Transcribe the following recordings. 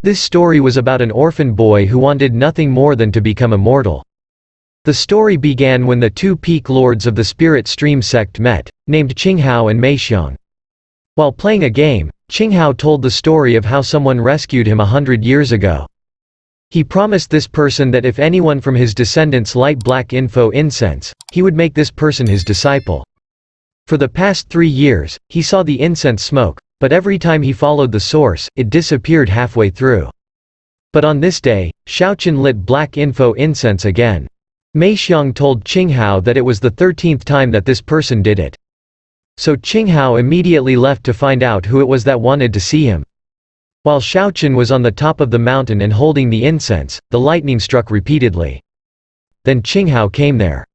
This story was about an orphan boy who wanted nothing more than to become immortal. The story began when the two peak lords of the spirit stream sect met, named Qinghao and Meixiang. While playing a game, Qinghao told the story of how someone rescued him 100 years ago. He promised this person that if anyone from his descendants light black info incense, he would make this person his disciple. For the past 3 years, he saw the incense smoke, but every time he followed the source, it disappeared halfway through. But on this day, Shaoqin lit black info incense again. Meixiang told Qinghao that it was the 13th time that this person did it. So Qinghao immediately left to find out who it was that wanted to see him. While Shaoqin was on the top of the mountain and holding the incense, the lightning struck repeatedly. Then Qinghao came there.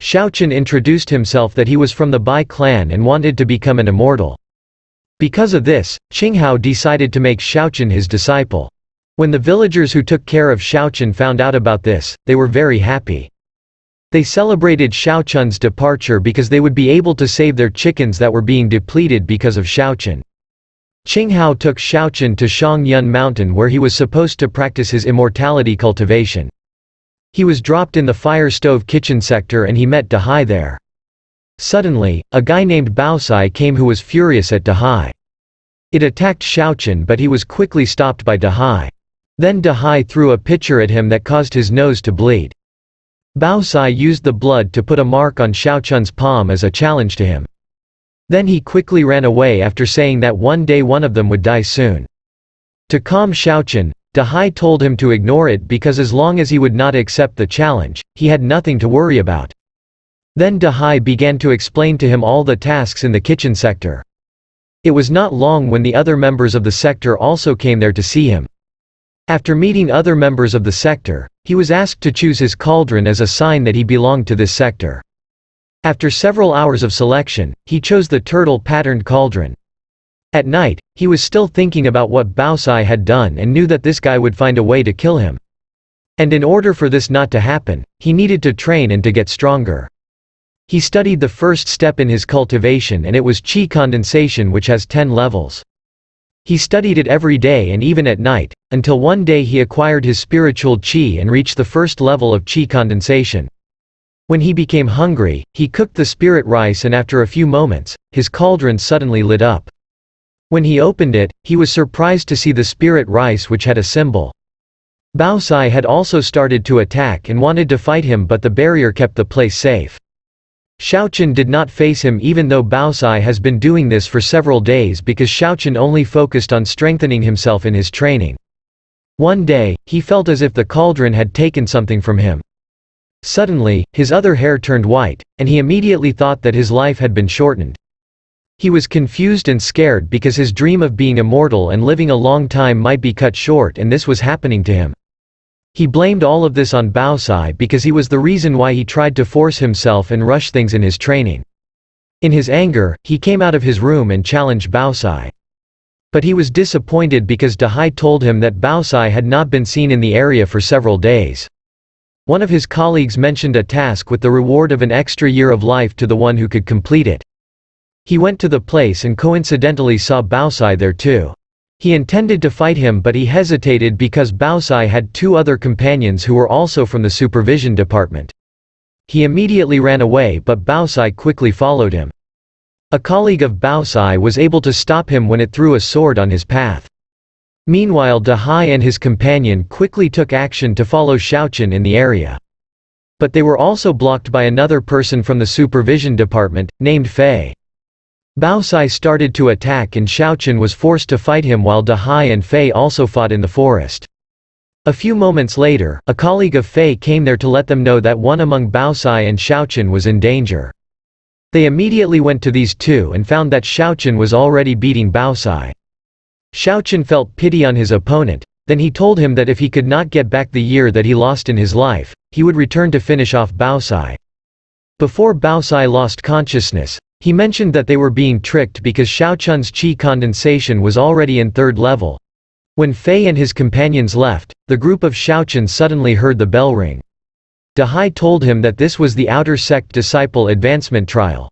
Shaoqin introduced himself that he was from the Bai clan and wanted to become an immortal. Because of this, Qinghao decided to make Shaoqin his disciple. When the villagers who took care of Shaoqin found out about this, they were very happy. They celebrated Shaoqin's departure because they would be able to save their chickens that were being depleted because of Shaoqin. Qinghao took Shaoqin to Shangyun Mountain where he was supposed to practice his immortality cultivation. He was dropped in the fire stove kitchen sector and he met Dahai there. Suddenly, a guy named Baosai came who was furious at Dahai. It attacked Shaoqin but he was quickly stopped by Dahai. Then Dahai threw a pitcher at him that caused his nose to bleed. Baosai used the blood to put a mark on Shaoqin's palm as a challenge to him. Then he quickly ran away after saying that one day one of them would die soon. To calm Shaoqin, Dahai told him to ignore it because as long as he would not accept the challenge, he had nothing to worry about. Then Dahai began to explain to him all the tasks in the kitchen sector. It was not long when the other members of the sector also came there to see him. After meeting other members of the sector, he was asked to choose his cauldron as a sign that he belonged to this sector. After several hours of selection, he chose the turtle-patterned cauldron. At night, he was still thinking about what Baosai had done and knew that this guy would find a way to kill him. And in order for this not to happen, he needed to train and to get stronger. He studied the first step in his cultivation and it was qi condensation, which has 10 levels. He studied it every day and even at night, until one day he acquired his spiritual qi and reached the first level of qi condensation. When he became hungry, he cooked the spirit rice and after a few moments, his cauldron suddenly lit up. When he opened it, he was surprised to see the spirit rice which had a symbol. Baosai had also started to attack and wanted to fight him but the barrier kept the place safe. Shaoqin did not face him even though Baosai has been doing this for several days because Shaoqin only focused on strengthening himself in his training. One day, he felt as if the cauldron had taken something from him. Suddenly, his other hair turned white, and he immediately thought that his life had been shortened. He was confused and scared because his dream of being immortal and living a long time might be cut short and this was happening to him. He blamed all of this on Baosai because he was the reason why he tried to force himself and rush things in his training. In his anger, he came out of his room and challenged Baosai. But he was disappointed because Dahai told him that Baosai had not been seen in the area for several days. One of his colleagues mentioned a task with the reward of an extra year of life to the one who could complete it. He went to the place and coincidentally saw Baosai there too. He intended to fight him but he hesitated because Baosai had 2 other companions who were also from the supervision department. He immediately ran away but Baosai quickly followed him. A colleague of Baosai was able to stop him when it threw a sword on his path. Meanwhile Dahai and his companion quickly took action to follow Shaoqin in the area. But they were also blocked by another person from the supervision department, named Fei. Baosai started to attack and Shaoqin was forced to fight him while Dahai and Fei also fought in the forest. A few moments later, a colleague of Fei came there to let them know that one among Baosai and Shaoqin was in danger. They immediately went to these two and found that Shaoqin was already beating Baosai. Shaoqin felt pity on his opponent, then he told him that if he could not get back the year that he lost in his life, he would return to finish off Baosai. Before Baosai lost consciousness, he mentioned that they were being tricked because Shaoqin's qi condensation was already in 3rd level. When Fei and his companions left, the group of Shaoqin suddenly heard the bell ring. Dahai told him that this was the outer sect disciple advancement trial.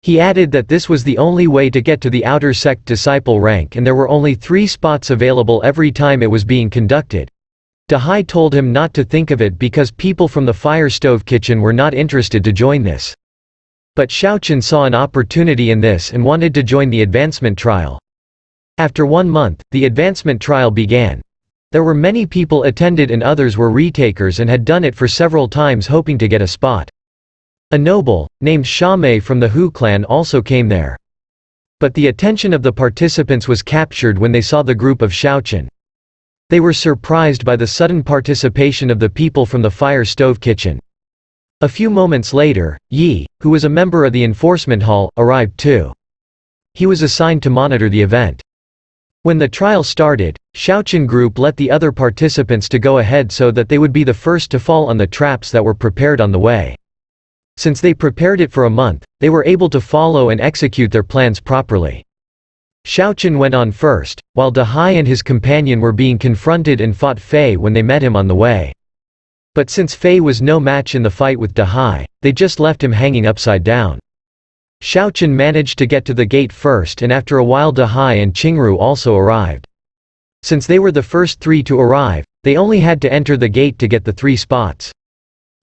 He added that this was the only way to get to the outer sect disciple rank and there were only 3 spots available every time it was being conducted. Dahai told him not to think of it because people from the fire stove kitchen were not interested to join this. But Xiaochen saw an opportunity in this and wanted to join the advancement trial. After 1 month, the advancement trial began. There were many people attended and others were retakers and had done it for several times hoping to get a spot. A noble, named Shamei from the Hu clan also came there. But the attention of the participants was captured when they saw the group of Xiaochen. They were surprised by the sudden participation of the people from the fire stove kitchen. A few moments later, Yi, who was a member of the enforcement hall, arrived too. He was assigned to monitor the event. When the trial started, Xiaochen group let the other participants to go ahead so that they would be the first to fall on the traps that were prepared on the way. Since they prepared it for a month, they were able to follow and execute their plans properly. Xiaochen went on first, while Dahai and his companion were being confronted and fought Fei when they met him on the way. But since Fei was no match in the fight with Dahai, they just left him hanging upside down. Xiaochen managed to get to the gate first and after a while Dahai and Qingru also arrived. Since they were the first 3 to arrive, they only had to enter the gate to get the 3 spots.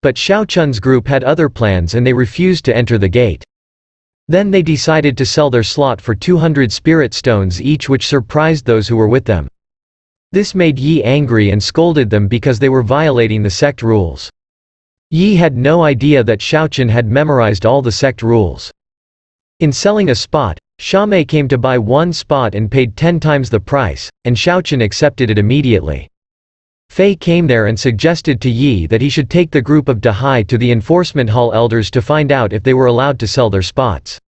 But Xiaochun's group had other plans and they refused to enter the gate. Then they decided to sell their slot for 200 spirit stones each, which surprised those who were with them. This made Yi angry and scolded them because they were violating the sect rules. Yi had no idea that Xiaochen had memorized all the sect rules. In selling a spot, Shamei came to buy 1 spot and paid 10 times the price, and Xiaochen accepted it immediately. Fei came there and suggested to Yi that he should take the group of Dahai to the enforcement hall elders to find out if they were allowed to sell their spots.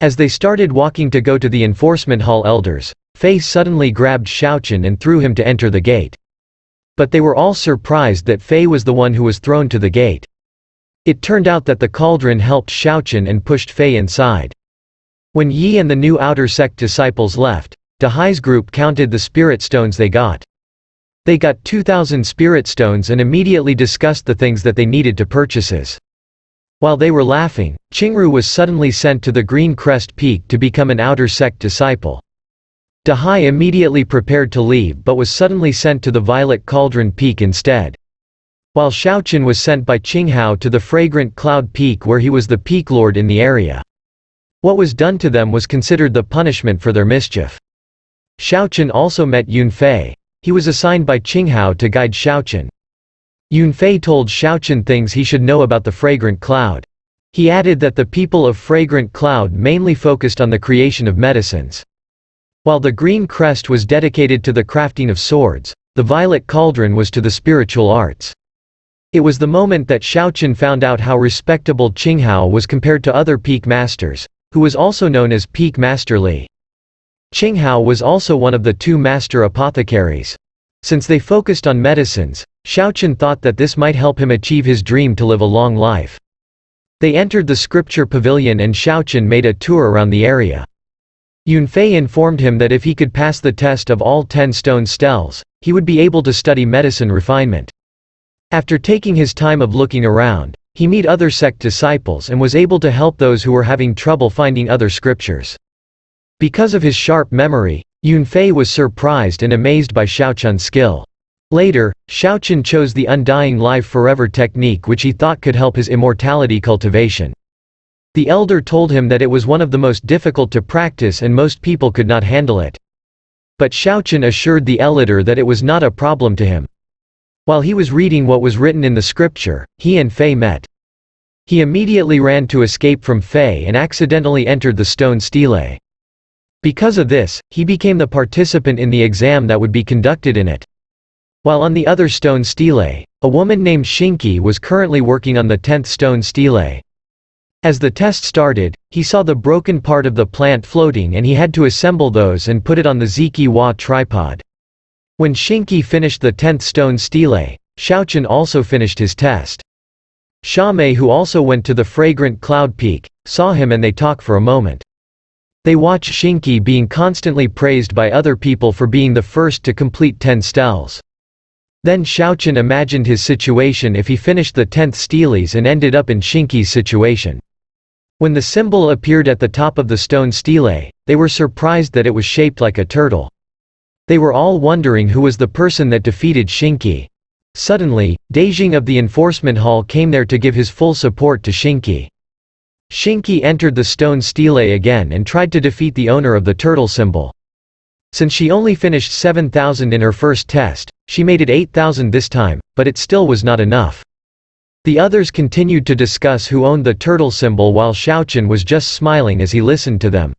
As they started walking to go to the enforcement hall elders, Fei suddenly grabbed Xiaochen and threw him to enter the gate. But they were all surprised that Fei was the one who was thrown to the gate. It turned out that the cauldron helped Xiaochen and pushed Fei inside. When Yi and the new outer sect disciples left, Dahai's group counted the spirit stones they got. They got 2,000 spirit stones and immediately discussed the things that they needed to purchases. While they were laughing, Qingru was suddenly sent to the Green Crest Peak to become an outer sect disciple. Dahai immediately prepared to leave but was suddenly sent to the Violet Cauldron Peak instead. While Xiaochen was sent by Qinghao to the Fragrant Cloud Peak where he was the peak lord in the area. What was done to them was considered the punishment for their mischief. Xiaochen also met Yunfei. He was assigned by Qinghao to guide Xiaochen. Yunfei told Xiaochen things he should know about the Fragrant Cloud. He added that the people of Fragrant Cloud mainly focused on the creation of medicines. While the Green Crest was dedicated to the crafting of swords, the Violet Cauldron was to the spiritual arts. It was the moment that Xiaochen found out how respectable Qinghao was compared to other peak masters, who was also known as Peak Master Li. Qinghao was also one of the 2 master apothecaries. Since they focused on medicines, Xiaochen thought that this might help him achieve his dream to live a long life. They entered the scripture pavilion and Xiaochen made a tour around the area. Yunfei informed him that if he could pass the test of all 10 stone stells, he would be able to study medicine refinement. After taking his time of looking around, he met other sect disciples and was able to help those who were having trouble finding other scriptures. Because of his sharp memory, Yunfei was surprised and amazed by Xiaochun's skill. Later, Xiaochen chose the Undying Life Forever technique which he thought could help his immortality cultivation. The elder told him that it was one of the most difficult to practice and most people could not handle it. But Xiaochen assured the elder that it was not a problem to him. While he was reading what was written in the scripture, he and Fei met. He immediately ran to escape from Fei and accidentally entered the stone Steely. Because of this, he became the participant in the exam that would be conducted in it. While on the other stone Steely, a woman named Shinki was currently working on the 10th stone Steely. As the test started, he saw the broken part of the plant floating and he had to assemble those and put it on the Ziki-wa tripod. When Shinki finished the 10th stone Steely, Xiaochen also finished his test. Shamei, who also went to the Fragrant Cloud Peak, saw him and they talked for a moment. They watched Shinki being constantly praised by other people for being the first to complete 10 stells. Then Xiaochen imagined his situation if he finished the 10th Steelies and ended up in Shinki's situation. When the symbol appeared at the top of the stone stele, they were surprised that it was shaped like a turtle. They were all wondering who was the person that defeated Shinki. Suddenly, Daijing of the enforcement hall came there to give his full support to Shinki. Shinki entered the stone stele again and tried to defeat the owner of the turtle symbol. Since she only finished 7,000 in her first test, she made it 8,000 this time, but it still was not enough. The others continued to discuss who owned the turtle symbol while Xiaochen was just smiling as he listened to them.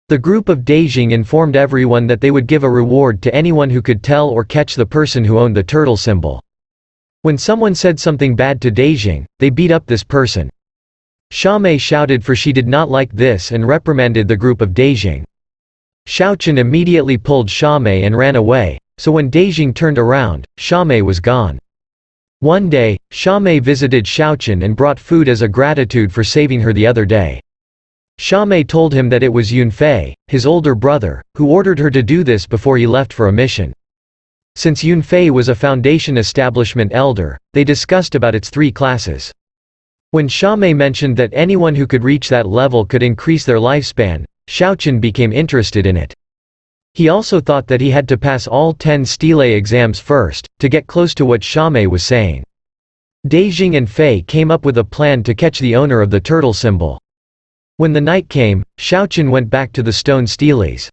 The group of Daijing informed everyone that they would give a reward to anyone who could tell or catch the person who owned the turtle symbol. When someone said something bad to Daijing, they beat up this person. Xiaomei shouted for she did not like this and reprimanded the group of Daijing. Xiaochen immediately pulled Xiaomei and ran away, so when Daijing turned around, Xiaomei was gone. One day, Xiaomei visited Xiaochen and brought food as a gratitude for saving her the other day. Xiaomei told him that it was Yunfei, his older brother, who ordered her to do this before he left for a mission. Since Yunfei was a Foundation establishment elder, they discussed about its 3 classes. When Xiaomei mentioned that anyone who could reach that level could increase their lifespan, Xiaochen became interested in it. He also thought that he had to pass all 10 stele exams first, to get close to what Xiaomei was saying. Daijing and Fei came up with a plan to catch the owner of the turtle symbol. When the night came, Xiaochen went back to the stone steles.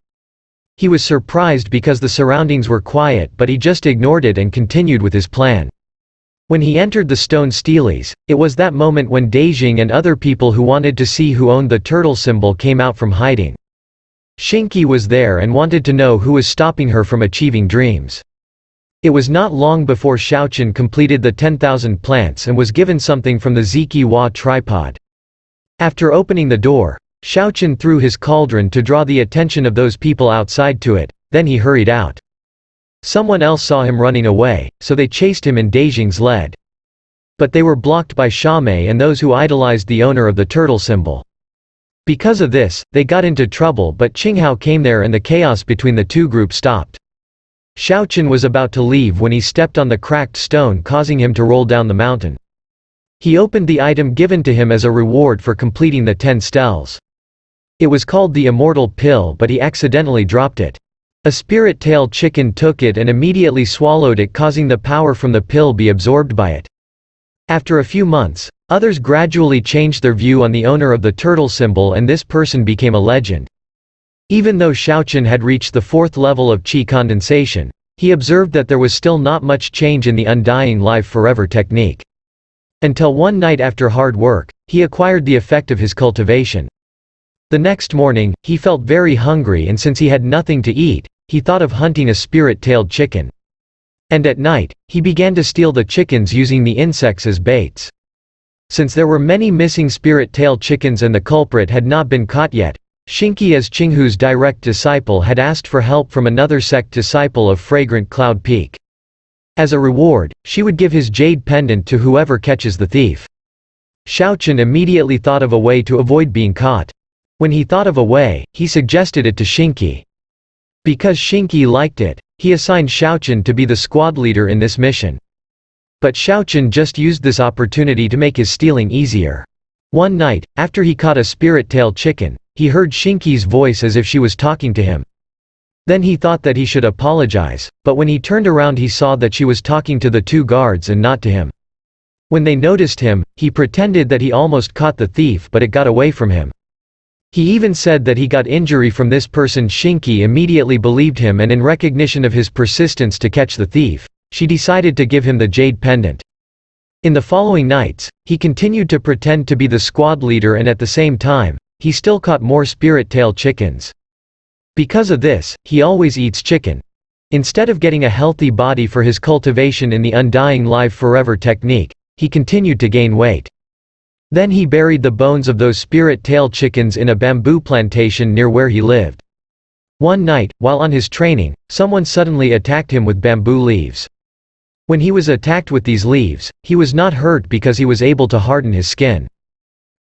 He was surprised because the surroundings were quiet, but he just ignored it and continued with his plan. When he entered the stone steles, it was that moment when Daijing and other people who wanted to see who owned the turtle symbol came out from hiding. Shinki was there and wanted to know who was stopping her from achieving dreams. It was not long before Xiaochen completed the 10,000 plants and was given something from the Ziki-Wa tripod. After opening the door, Xiaochen threw his cauldron to draw the attention of those people outside to it, then he hurried out. Someone else saw him running away, so they chased him in Daijing's lead. But they were blocked by Xiaomei and those who idolized the owner of the turtle symbol. Because of this, they got into trouble, but Qinghao came there and the chaos between the two groups stopped. Xiaochen was about to leave when he stepped on the cracked stone, causing him to roll down the mountain. He opened the item given to him as a reward for completing the 10 steles. It was called the Immortal Pill, but he accidentally dropped it. A spirit-tailed chicken took it and immediately swallowed it, causing the power from the pill be absorbed by it. After a few months, others gradually changed their view on the owner of the turtle symbol and this person became a legend. Even though Xiaochen had reached the 4th level of qi condensation, he observed that there was still not much change in the undying life forever technique. Until one night after hard work, he acquired the effect of his cultivation. The next morning, he felt very hungry and since he had nothing to eat, he thought of hunting a spirit-tailed chicken. And at night, he began to steal the chickens using the insects as baits. Since there were many missing spirit-tailed chickens and the culprit had not been caught yet, Shinki as Qinghu's direct disciple had asked for help from another sect disciple of Fragrant Cloud Peak. As a reward, she would give his jade pendant to whoever catches the thief. Xiaochen immediately thought of a way to avoid being caught. When he thought of a way, he suggested it to Shinki. Because Shinki liked it, he assigned Xiaochen to be the squad leader in this mission. But Xiaochen just used this opportunity to make his stealing easier. One night, after he caught a spirit-tailed chicken, he heard Shinki's voice as if she was talking to him. Then he thought that he should apologize, but when he turned around he saw that she was talking to the 2 guards and not to him. When they noticed him, he pretended that he almost caught the thief but it got away from him. He even said that he got injury from this person. Shinki immediately believed him and in recognition of his persistence to catch the thief, she decided to give him the jade pendant. In the following nights, he continued to pretend to be the squad leader and at the same time, he still caught more spirit-tailed chickens. Because of this, he always eats chicken. Instead of getting a healthy body for his cultivation in the undying live forever technique, he continued to gain weight. Then he buried the bones of those spirit-tailed chickens in a bamboo plantation near where he lived. One night, while on his training, someone suddenly attacked him with bamboo leaves. When he was attacked with these leaves, he was not hurt because he was able to harden his skin.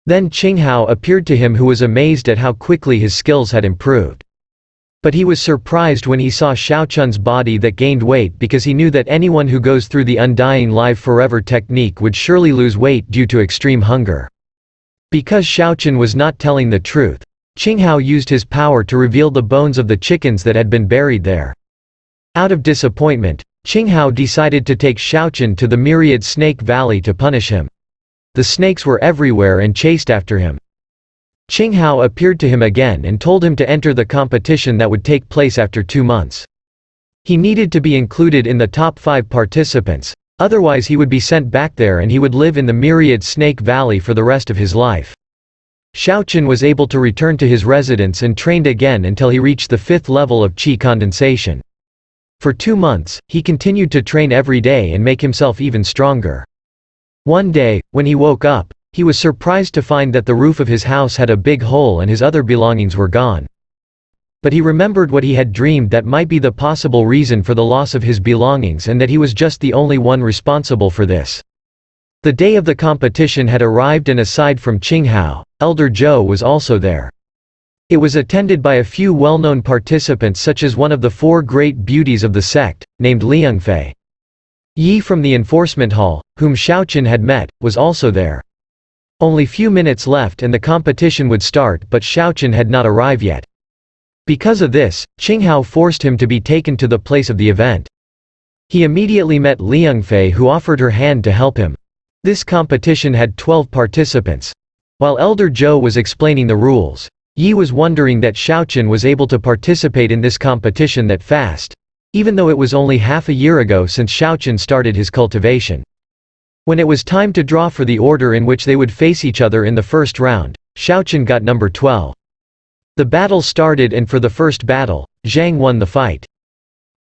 Then Qinghao appeared to him, who was amazed at how quickly his skills had improved. But he was surprised when he saw Xiaochun's body that gained weight because he knew that anyone who goes through the undying live forever technique would surely lose weight due to extreme hunger. Because Xiaoqun was not telling the truth, Qinghao used his power to reveal the bones of the chickens that had been buried there. Out of disappointment, Qinghao decided to take Xiaoqun to the myriad snake valley to punish him. The snakes were everywhere and chased after him. Qinghao appeared to him again and told him to enter the competition that would take place after 2 months. He needed to be included in the top 5 participants, otherwise he would be sent back there and he would live in the myriad snake valley for the rest of his life. Xiaoqun was able to return to his residence and trained again until he reached the 5th level of qi condensation. For 2 months, he continued to train every day and make himself even stronger. One day, when he woke up, he was surprised to find that the roof of his house had a big hole and his other belongings were gone. But he remembered what he had dreamed that might be the possible reason for the loss of his belongings and that he was just the only one responsible for this. The day of the competition had arrived and aside from Qinghao, Elder Zhou was also there. It was attended by a few well-known participants such as one of the 4 great beauties of the sect, named Liangfei. Yi from the enforcement hall, whom Xiaoqun had met, was also there. Only few minutes left and the competition would start but Xiaoqun had not arrived yet. Because of this, Qinghao forced him to be taken to the place of the event. He immediately met Liangfei who offered her hand to help him. This competition had 12 participants. While Elder Zhou was explaining the rules, Yi was wondering that Xiaoqun was able to participate in this competition that fast, even though it was only half a year ago since Xiaoqun started his cultivation. When it was time to draw for the order in which they would face each other in the first round, Xiaoqun got number 12. The battle started and for the first battle, Zhang won the fight.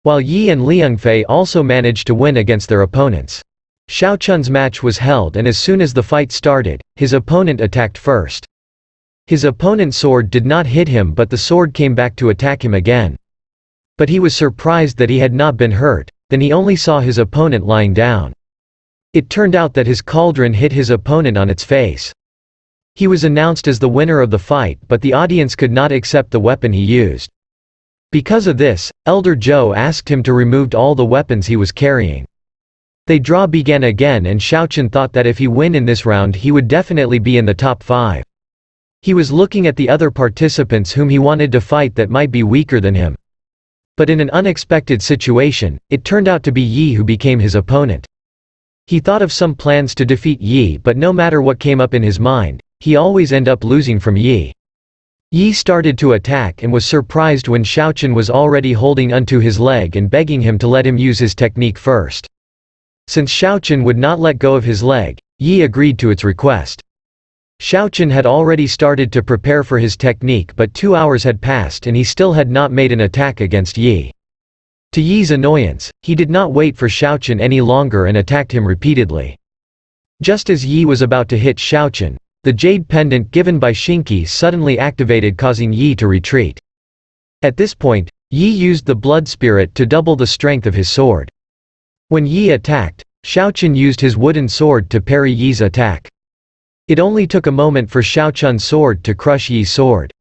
While Yi and Liangfei also managed to win against their opponents. Xiaoqun's match was held and as soon as the fight started, his opponent attacked first. His opponent's sword did not hit him but the sword came back to attack him again. But he was surprised that he had not been hurt, then he only saw his opponent lying down. It turned out that his cauldron hit his opponent on its face. He was announced as the winner of the fight but the audience could not accept the weapon he used. Because of this, Elder Zhou asked him to remove all the weapons he was carrying. The draw began again and Xiaoqun thought that if he win in this round he would definitely be in the top 5. He was looking at the other participants whom he wanted to fight that might be weaker than him. But in an unexpected situation, it turned out to be Yi who became his opponent. He thought of some plans to defeat Yi but no matter what came up in his mind, he always ended up losing from Yi. Yi started to attack and was surprised when Xiaoqun was already holding onto his leg and begging him to let him use his technique first. Since Xiaoqun would not let go of his leg, Yi agreed to its request. Xiaoqun had already started to prepare for his technique but 2 hours had passed and he still had not made an attack against Yi. To Yi's annoyance, he did not wait for Xiaoqun any longer and attacked him repeatedly. Just as Yi was about to hit Xiaoqun, the jade pendant given by Shinki suddenly activated causing Yi to retreat. At this point, Yi used the blood spirit to double the strength of his sword. When Yi attacked, Xiaoqun used his wooden sword to parry Yi's attack. It only took a moment for Xiaoqun's sword to crush Yi's sword.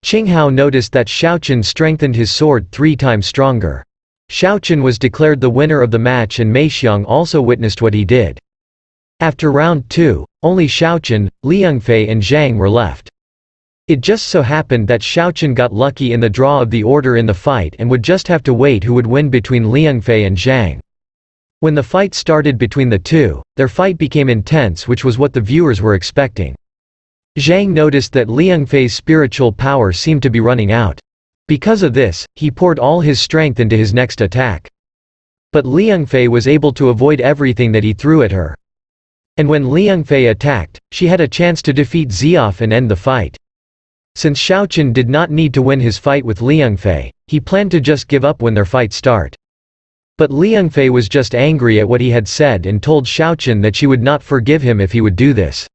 Qinghao noticed that Xiaoqun strengthened his sword 3 times stronger. Xiaoqun was declared the winner of the match and Meixiang also witnessed what he did. After round 2, only Xiaoqun, Liangfei and Zhang were left. It just so happened that Xiaoqun got lucky in the draw of the order in the fight and would just have to wait who would win between Liangfei and Zhang. When the fight started between the two, their fight became intense which was what the viewers were expecting. Zhang noticed that Liangfei's spiritual power seemed to be running out. Because of this, he poured all his strength into his next attack. But Liangfei was able to avoid everything that he threw at her. And when Liangfei attacked, she had a chance to defeat Ziyaf and end the fight. Since Xiaoqun did not need to win his fight with Liangfei, he planned to just give up when their fight started. But Liangfei was just angry at what he had said and told Xiaoqun that she would not forgive him if he would do this.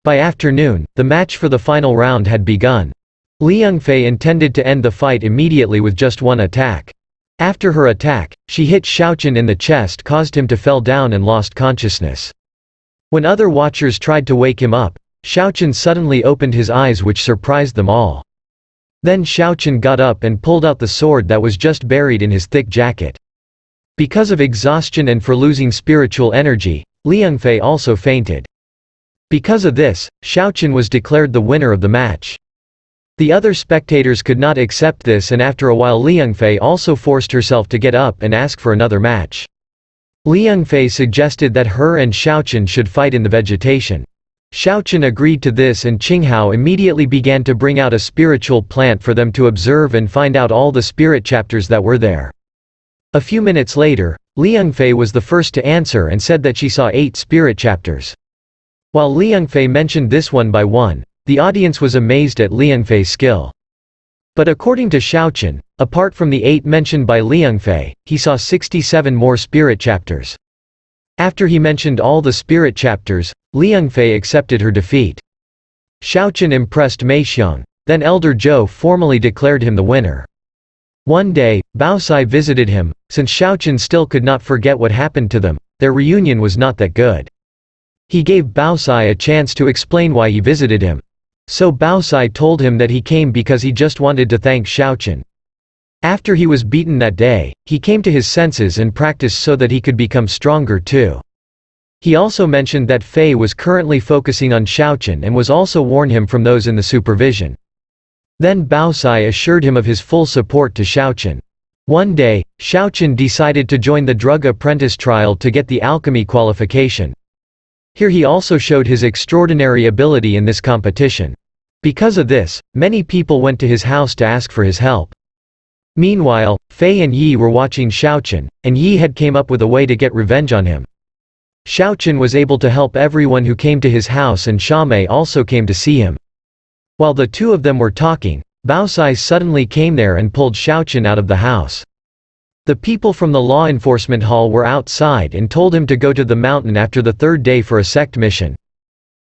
By afternoon, the match for the final round had begun. Liangfei intended to end the fight immediately with just one attack. After her attack, she hit Xiaoqun in the chest, caused him to fall down and lost consciousness. When other watchers tried to wake him up, Xiaoqun suddenly opened his eyes which surprised them all. Then Xiaoqun got up and pulled out the sword that was just buried in his thick jacket. Because of exhaustion and for losing spiritual energy, Liangfei also fainted. Because of this, Xiaochen was declared the winner of the match. The other spectators could not accept this, and after a while Liangfei also forced herself to get up and ask for another match. Liangfei suggested that her and Xiaochen should fight in the vegetation. Xiaochen agreed to this, and Qinghao immediately began to bring out a spiritual plant for them to observe and find out all the spirit chapters that were there. A few minutes later, Liangfei was the first to answer and said that she saw 8 spirit chapters. While Liangfei mentioned this one by one, the audience was amazed at Liangfei's skill. But according to Xiaochen, apart from the 8 mentioned by Liangfei, he saw 67 more spirit chapters. After he mentioned all the spirit chapters, Liangfei accepted her defeat. Xiaochen impressed Meixiang, then Elder Zhou formally declared him the winner. One day, Baosai visited him. Since Xiaochen still could not forget what happened to them, their reunion was not that good. He gave Baosai a chance to explain why he visited him. So Baosai told him that he came because he just wanted to thank Xiaochen. After he was beaten that day, he came to his senses and practiced so that he could become stronger too. He also mentioned that Fei was currently focusing on Xiaochen and was also warned him from those in the supervision. Then Baosai assured him of his full support to Xiaochen. One day, Xiaochen decided to join the drug apprentice trial to get the alchemy qualification. Here he also showed his extraordinary ability in this competition. Because of this, many people went to his house to ask for his help. Meanwhile, Fei and Yi were watching Xiaochen, and Yi had came up with a way to get revenge on him. Xiaochen was able to help everyone who came to his house, and Xiaomei also came to see him. While the two of them were talking, Baosai suddenly came there and pulled Xiaochen out of the house. The people from the law enforcement hall were outside and told him to go to the mountain after the 3rd day for a sect mission.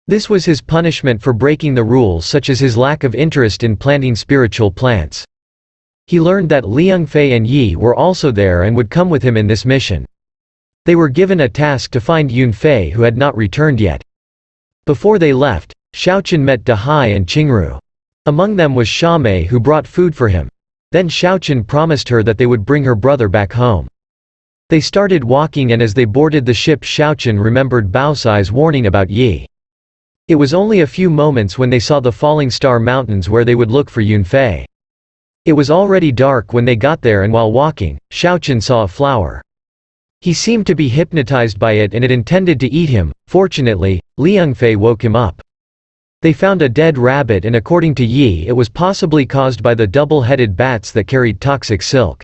This was his punishment for breaking the rules, such as his lack of interest in planting spiritual plants. He learned that Liangfei and Yi were also there and would come with him in this mission. They were given a task to find Yunfei, who had not returned yet. Before they left, Xiaochen met Dehai and Qingru. Among them was Xiaomei, who brought food for him. Then Xiaochen promised her that they would bring her brother back home. They started walking, and as they boarded the ship, Xiaochen remembered Baosai's warning about Yi. It was only a few moments when they saw the Falling Star Mountains where they would look for Yunfei. It was already dark when they got there, and while walking, Xiaochen saw a flower. He seemed to be hypnotized by it, and it intended to eat him. Fortunately, Liangfei woke him up. They found a dead rabbit, and according to Yi, it was possibly caused by the double-headed bats that carried toxic silk.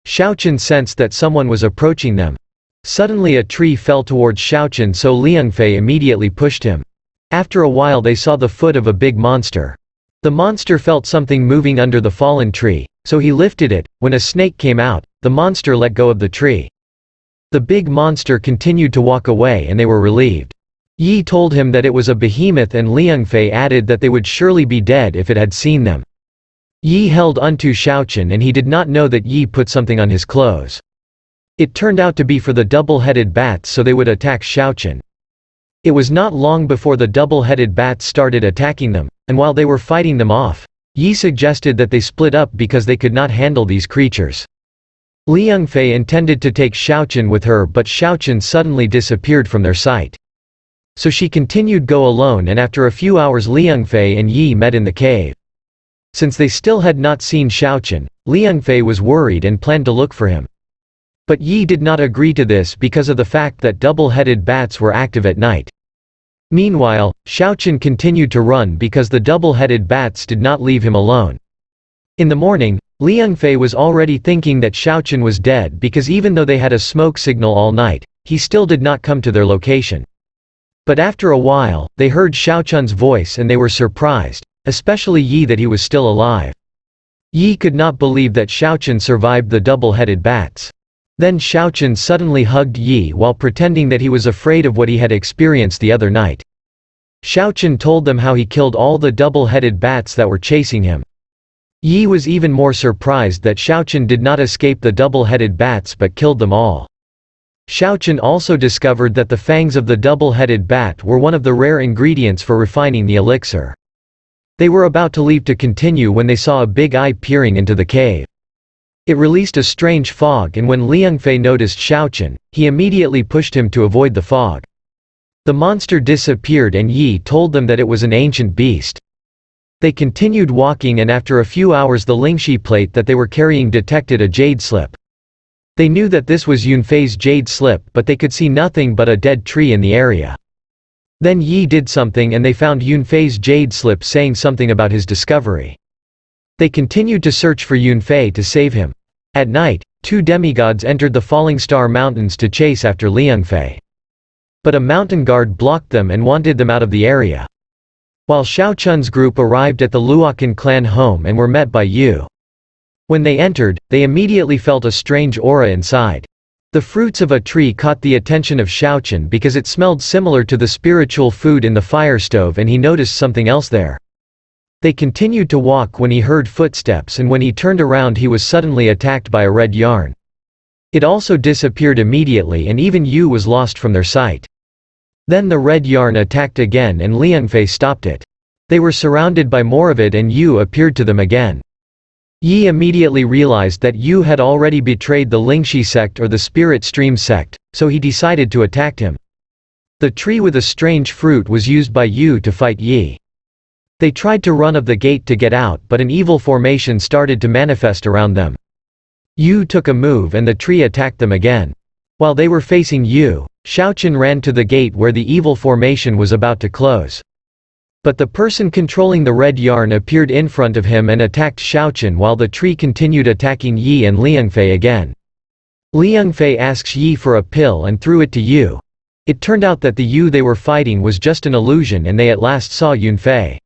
Xiaochen sensed that someone was approaching them. Suddenly a tree fell towards Xiaochen, so Liangfei immediately pushed him. After a while they saw the foot of a big monster. The monster felt something moving under the fallen tree, so he lifted it. When a snake came out, the monster let go of the tree. The big monster continued to walk away, and they were relieved. Yi told him that it was a behemoth, and Liangfei added that they would surely be dead if it had seen them. Yi held onto Xiaochen, and he did not know that Yi put something on his clothes. It turned out to be for the double-headed bats, so they would attack Xiaochen. It was not long before the double-headed bats started attacking them, and while they were fighting them off, Yi suggested that they split up because they could not handle these creatures. Liangfei intended to take Xiaochen with her, but Xiaochen suddenly disappeared from their sight. So she continued go alone, and after a few hours Liangfei and Yi met in the cave. Since they still had not seen Xiaochen, Liangfei was worried and planned to look for him. But Yi did not agree to this because of the fact that double-headed bats were active at night. Meanwhile, Xiaochen continued to run because the double-headed bats did not leave him alone. In the morning, Liangfei was already thinking that Xiaochen was dead because even though they had a smoke signal all night, he still did not come to their location. But after a while, they heard Xiaochen's voice and they were surprised, especially Yi, that he was still alive. Yi could not believe that Xiaochen survived the double-headed bats. Then Xiaochen suddenly hugged Yi while pretending that he was afraid of what he had experienced the other night. Xiaochen told them how he killed all the double-headed bats that were chasing him. Yi was even more surprised that Xiaochen did not escape the double-headed bats but killed them all. Xiaochen also discovered that the fangs of the double-headed bat were one of the rare ingredients for refining the elixir. They were about to leave to continue when they saw a big eye peering into the cave. It released a strange fog, and when Liangfei noticed Xiaochen, he immediately pushed him to avoid the fog. The monster disappeared and Yi told them that it was an ancient beast. They continued walking and after a few hours the Lingxi plate that they were carrying detected a jade slip. They knew that this was Yunfei's jade slip but they could see nothing but a dead tree in the area. Then Yi did something and they found Yunfei's jade slip saying something about his discovery. They continued to search for Yunfei to save him. At night, two demigods entered the Falling Star Mountains to chase after Liangfei. But a mountain guard blocked them and wanted them out of the area. While Xiao Chun's group arrived at the Luo clan home and were met by Yu. When they entered, they immediately felt a strange aura inside. The fruits of a tree caught the attention of Xiao Chun because it smelled similar to the spiritual food in the fire stove and he noticed something else there. They continued to walk when he heard footsteps and when he turned around he was suddenly attacked by a red yarn. It also disappeared immediately and even Yu was lost from their sight. Then the red yarn attacked again and Liangfei stopped it. They were surrounded by more of it and Yu appeared to them again. Yi immediately realized that Yu had already betrayed the Lingxi sect or the Spirit Stream sect, so he decided to attack him. The tree with a strange fruit was used by Yu to fight Yi. They tried to run of the gate to get out but an evil formation started to manifest around them. Yu took a move and the tree attacked them again. While they were facing Yu, Xiao Chun ran to the gate where the evil formation was about to close. But the person controlling the red yarn appeared in front of him and attacked Xiao Chun while the tree continued attacking Yi and Liangfei again. Liangfei asks Yi for a pill and threw it to Yu. It turned out that the Yu they were fighting was just an illusion and they at last saw Yunfei.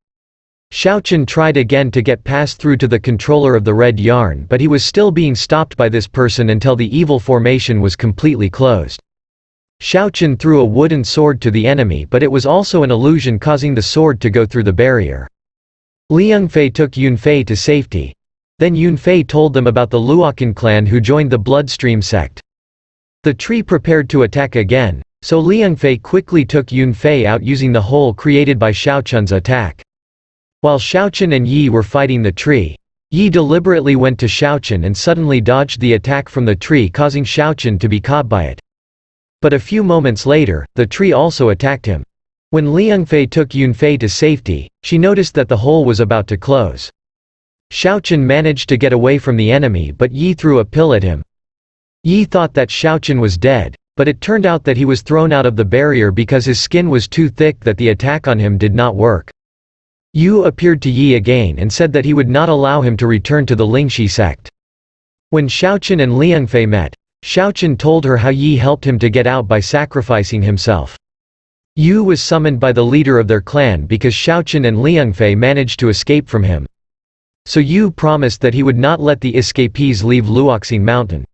Xiao Chun tried again to get past through to the controller of the red yarn but he was still being stopped by this person until the evil formation was completely closed. Xiao Chun threw a wooden sword to the enemy but it was also an illusion causing the sword to go through the barrier. Liangfei took Yunfei to safety. Then Yunfei told them about the Luo clan who joined the Bloodstream sect. The tree prepared to attack again, so Liangfei quickly took Yunfei out using the hole created by Xiao Chun's attack. While Xiao Chun and Yi were fighting the tree, Yi deliberately went to Xiao Chun and suddenly dodged the attack from the tree causing Xiao Chun to be caught by it. But a few moments later, the tree also attacked him. When Liangfei took Yunfei to safety, she noticed that the hole was about to close. Xiao Chun managed to get away from the enemy but Yi threw a pill at him. Yi thought that Xiao Chun was dead, but it turned out that he was thrown out of the barrier because his skin was too thick that the attack on him did not work. Yu appeared to Yi again and said that he would not allow him to return to the Lingxi sect. When Xiao Chun and Liangfei met, Xiao Chun told her how Yi helped him to get out by sacrificing himself. Yu was summoned by the leader of their clan because Xiao Chun and Liangfei managed to escape from him. So Yu promised that he would not let the escapees leave Luoxing Mountain.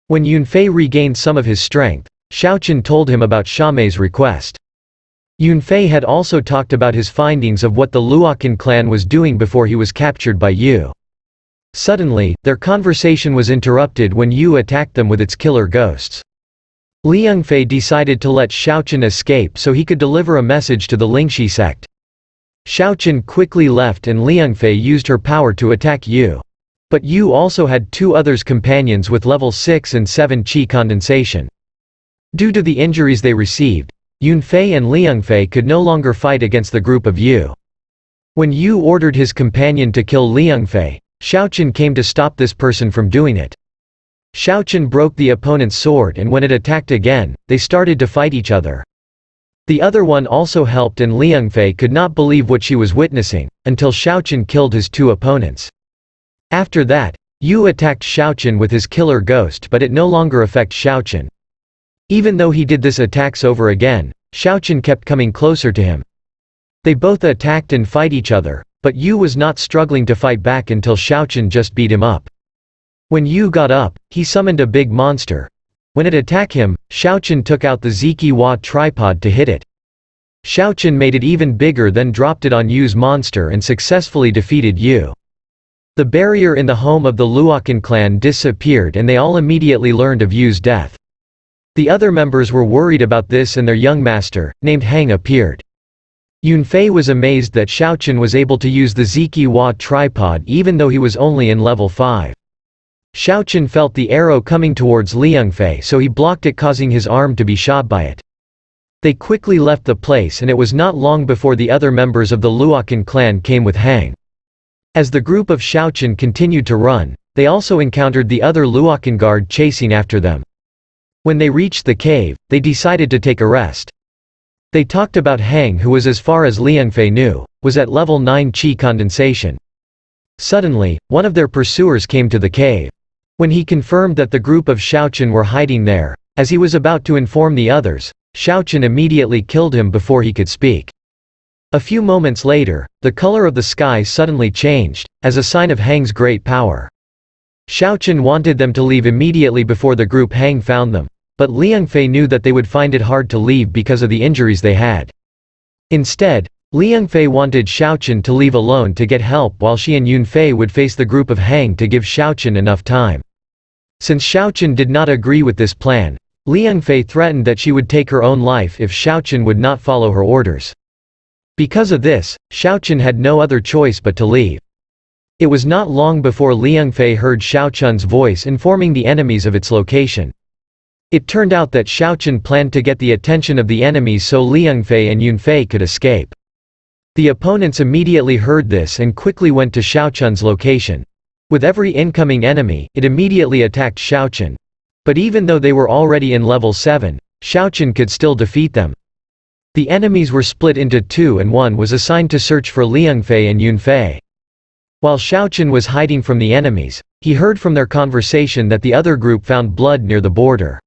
When Yunfei regained some of his strength, Xiao Chun told him about Xiamei's request. Yunfei had also talked about his findings of what the Luo clan was doing before he was captured by Yu. Suddenly, their conversation was interrupted when Yu attacked them with its killer ghosts. Liangfei decided to let Xiao Chun escape so he could deliver a message to the Lingxi sect. Xiao Chun quickly left and Liangfei used her power to attack Yu. But Yu also had two others companions with level 6 and 7 qi condensation. Due to the injuries they received, Yunfei and Liangfei could no longer fight against the group of Yu. When Yu ordered his companion to kill Liangfei, Xiao Chun came to stop this person from doing it. Xiao Chun broke the opponent's sword and when it attacked again, they started to fight each other. The other one also helped and Liangfei could not believe what she was witnessing, until Xiao Chun killed his two opponents. After that, Yu attacked Xiao Chun with his killer ghost but it no longer affected Xiao Chun. Even though he did this attacks over again, Xiao Chun kept coming closer to him. They both attacked and fight each other, but Yu was not struggling to fight back until Xiao Chun just beat him up. When Yu got up, he summoned a big monster. When it attacked him, Xiao Chun took out the Ziqi tripod to hit it. Xiao Chun made it even bigger then dropped it on Yu's monster and successfully defeated Yu. The barrier in the home of the Luo clan disappeared and they all immediately learned of Yu's death. The other members were worried about this and their young master, named Hang appeared. Yunfei was amazed that Xiao Chun was able to use the Ziqi tripod even though he was only in level 5. Xiao Chun felt the arrow coming towards Liangfei so he blocked it causing his arm to be shot by it. They quickly left the place, and it was not long before the other members of the Luo clan came with Hang. As the group of Xiaochen continued to run, they also encountered the other Luo guard chasing after them. When they reached the cave, they decided to take a rest. They talked about Hang, who was, as far as Liangfei knew, was at level 9 qi condensation. Suddenly, one of their pursuers came to the cave. When he confirmed that the group of Xiaochen were hiding there, as he was about to inform the others, Xiaochen immediately killed him before he could speak. A few moments later, the color of the sky suddenly changed, as a sign of Hang's great power. Xiaochen wanted them to leave immediately before the group Hang found them, but Liangfei knew that they would find it hard to leave because of the injuries they had. Instead, Liangfei wanted Xiaochen to leave alone to get help, while she and Yunfei would face the group of Hang to give Xiaochen enough time. Since Xiaochen did not agree with this plan, Liangfei threatened that she would take her own life if Xiaochen would not follow her orders. Because of this, Xiaochen had no other choice but to leave. It was not long before Liangfei heard Xiaochun's voice informing the enemies of its location. It turned out that Xiaochen planned to get the attention of the enemies so Liangfei and Yunfei could escape. The opponents immediately heard this and quickly went to Xiaochun's location. With every incoming enemy, it immediately attacked Xiaochen. But even though they were already in level 7, Xiaochen could still defeat them. The enemies were split into two, and one was assigned to search for Liangfei and Yunfei. While Xiaochen was hiding from the enemies, he heard from their conversation that the other group found blood near the border.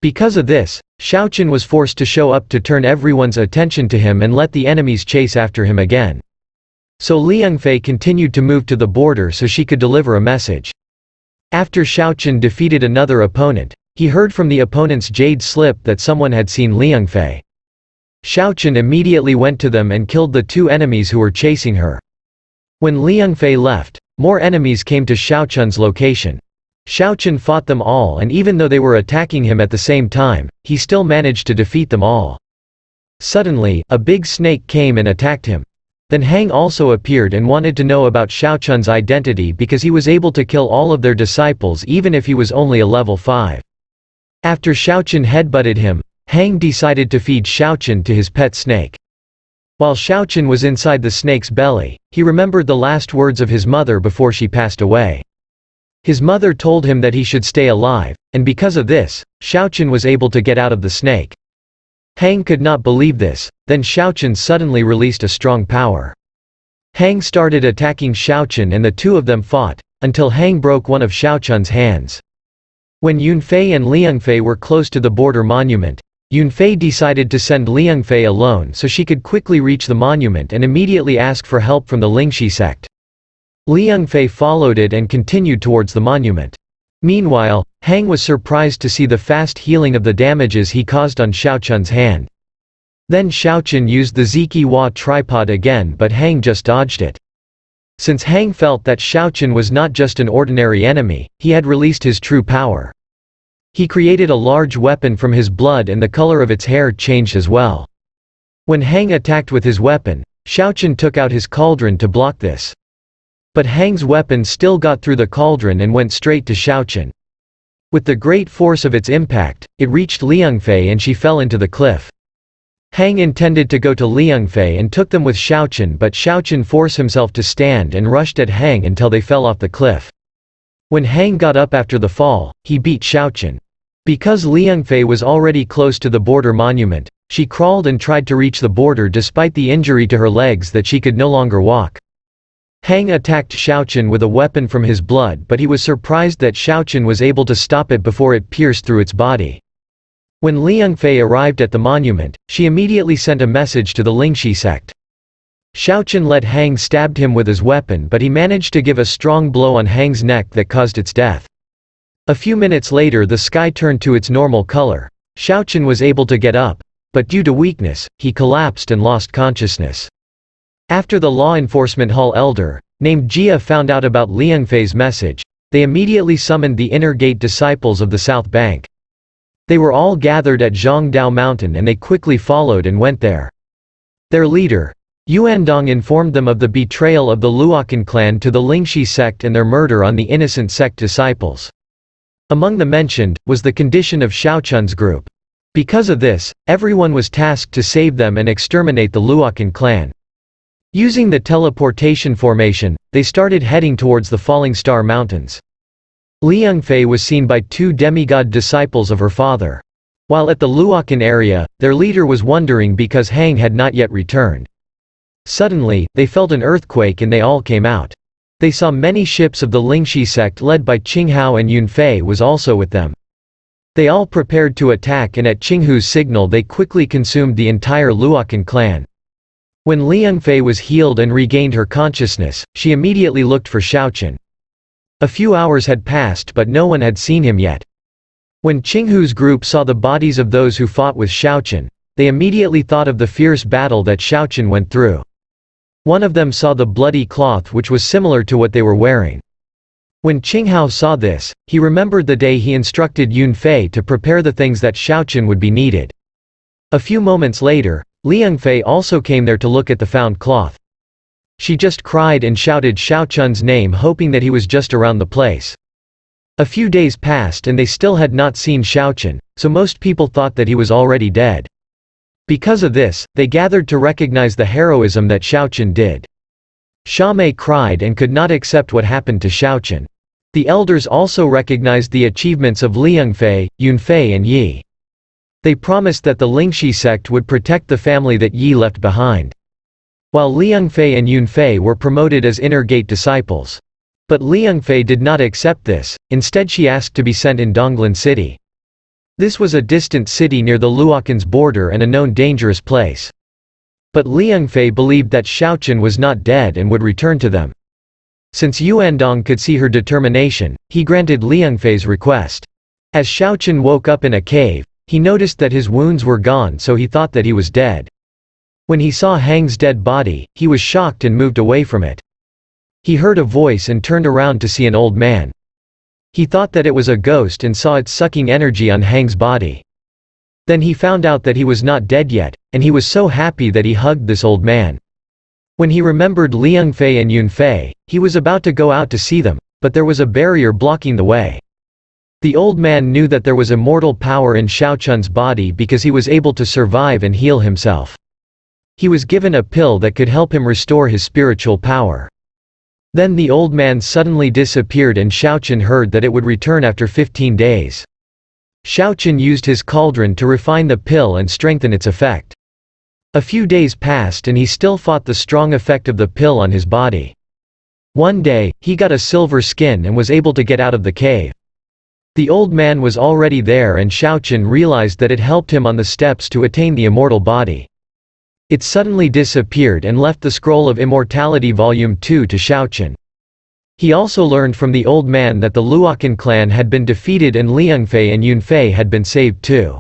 Because of this, Xiaochen was forced to show up to turn everyone's attention to him and let the enemies chase after him again. So Liangfei continued to move to the border so she could deliver a message. After Xiaochen defeated another opponent, he heard from the opponent's jade slip that someone had seen Liangfei. Xiaochen immediately went to them and killed the two enemies who were chasing her. When Liangfei left, more enemies came to Xiaochun's location. Xiaochen fought them all, and even though they were attacking him at the same time, he still managed to defeat them all. Suddenly, a big snake came and attacked him. Then Hang also appeared and wanted to know about Xiaochun's identity because he was able to kill all of their disciples even if he was only a level 5. After Xiaochen headbutted him, Hang decided to feed Xiaochen to his pet snake. While Xiaochen was inside the snake's belly, he remembered the last words of his mother before she passed away. His mother told him that he should stay alive, and because of this, Xiaochen was able to get out of the snake. Hang could not believe this, then Xiaochen suddenly released a strong power. Hang started attacking Xiaochen and the two of them fought, until Hang broke one of Xiaochun's hands. When Yunfei and Liangfei were close to the border monument, Yunfei decided to send Liangfei alone so she could quickly reach the monument and immediately ask for help from the Lingxi sect. Liangfei followed it and continued towards the monument. Meanwhile, Hang was surprised to see the fast healing of the damages he caused on Xiaochun's hand. Then Xiaochen used the Ziqi tripod again, but Hang just dodged it. Since Hang felt that Xiaochen was not just an ordinary enemy, he had released his true power. He created a large weapon from his blood and the color of its hair changed as well. When Hang attacked with his weapon, Xiaochen took out his cauldron to block this. But Hang's weapon still got through the cauldron and went straight to Xiaochen. With the great force of its impact, it reached Liangfei and she fell into the cliff. Hang intended to go to Liangfei and took them with Xiaochen, but Xiaochen forced himself to stand and rushed at Hang until they fell off the cliff. When Hang got up after the fall, he beat Xiaochen. Because Liangfei was already close to the border monument, she crawled and tried to reach the border despite the injury to her legs that she could no longer walk. Hang attacked Xiaochen with a weapon from his blood, but he was surprised that Xiaochen was able to stop it before it pierced through its body. When Liangfei arrived at the monument, she immediately sent a message to the Lingxi sect. Xiaochen let Hang stabbed him with his weapon, but he managed to give a strong blow on Hang's neck that caused its death. A few minutes later the sky turned to its normal color. Xiaochen was able to get up, but due to weakness, he collapsed and lost consciousness. After the law enforcement hall elder, named Jia, found out about Liangfei's message, they immediately summoned the inner gate disciples of the South Bank. They were all gathered at Zhangdao Mountain and they quickly followed and went there. Their leader, Yuandong, informed them of the betrayal of the Luo clan to the Lingxi sect and their murder on the innocent sect disciples. Among the mentioned, was the condition of Xiaochun's group. Because of this, everyone was tasked to save them and exterminate the Luo clan. Using the teleportation formation, they started heading towards the Falling Star Mountains. Liangfei was seen by 2 demigod disciples of her father. While at the Luo area, their leader was wondering because Hang had not yet returned. Suddenly, they felt an earthquake and they all came out. They saw many ships of the Lingxi sect led by Qinghao, and Yunfei was also with them. They all prepared to attack, and at Qinghu's signal they quickly consumed the entire Luo clan. When Liangfei was healed and regained her consciousness, she immediately looked for Xiaochen. A few hours had passed but no one had seen him yet. When Qinghu's group saw the bodies of those who fought with Xiaochen, they immediately thought of the fierce battle that Xiaochen went through. One of them saw the bloody cloth which was similar to what they were wearing. When Qinghao saw this, he remembered the day he instructed Yunfei to prepare the things that Xiaochen would be needed. A few moments later, Liangfei also came there to look at the found cloth. She just cried and shouted Xiaochun's name, hoping that he was just around the place. A few days passed and they still had not seen Xiaochen, so most people thought that he was already dead. Because of this, they gathered to recognize the heroism that Xiaochen did. Xiaomei cried and could not accept what happened to Xiaochen. The elders also recognized the achievements of Liangfei, Yunfei and Yi. They promised that the Lingxi sect would protect the family that Yi left behind. While Liangfei and Yunfei were promoted as inner gate disciples. But Liangfei did not accept this, instead she asked to be sent in Donglan City. This was a distant city near the Luocan's border and a known dangerous place. But Liangfei believed that Xiaochen was not dead and would return to them. Since Yuandong could see her determination, he granted Liangfei's request. As Xiaochen woke up in a cave, he noticed that his wounds were gone, so he thought that he was dead. When he saw Hang's dead body, he was shocked and moved away from it. He heard a voice and turned around to see an old man. He thought that it was a ghost and saw it sucking energy on Hang's body. Then he found out that he was not dead yet, and he was so happy that he hugged this old man. When he remembered Liangfei and Yunfei, he was about to go out to see them, but there was a barrier blocking the way. The old man knew that there was immortal power in Xiaochun's body because he was able to survive and heal himself. He was given a pill that could help him restore his spiritual power. Then the old man suddenly disappeared and Xiaochen heard that it would return after 15 days. Xiaochen used his cauldron to refine the pill and strengthen its effect. A few days passed and he still fought the strong effect of the pill on his body. One day, he got a silver skin and was able to get out of the cave. The old man was already there and Xiaochen realized that it helped him on the steps to attain the immortal body. It suddenly disappeared and left the Scroll of Immortality Volume 2 to Xiaochen. He also learned from the old man that the Luo clan had been defeated and Liangfei and Yunfei had been saved too.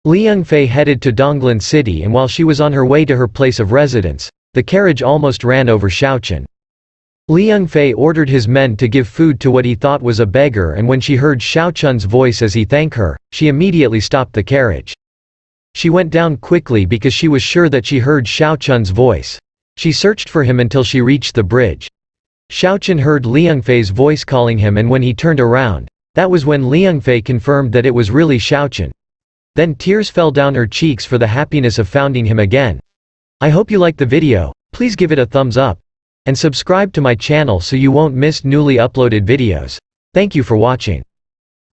Liangfei headed to Donglan City, and while she was on her way to her place of residence, the carriage almost ran over Xiaochen. Liangfei ordered his men to give food to what he thought was a beggar, and when she heard Xiaochun's voice as he thanked her, she immediately stopped the carriage. She went down quickly because she was sure that she heard Xiaochun's voice. She searched for him until she reached the bridge. Xiaochen heard Liangfei's voice calling him, and when he turned around, that was when Liangfei confirmed that it was really Xiaochen. Then tears fell down her cheeks for the happiness of finding him again. I hope you liked the video, please give it a thumbs up. And subscribe to my channel so you won't miss newly uploaded videos. Thank you for watching.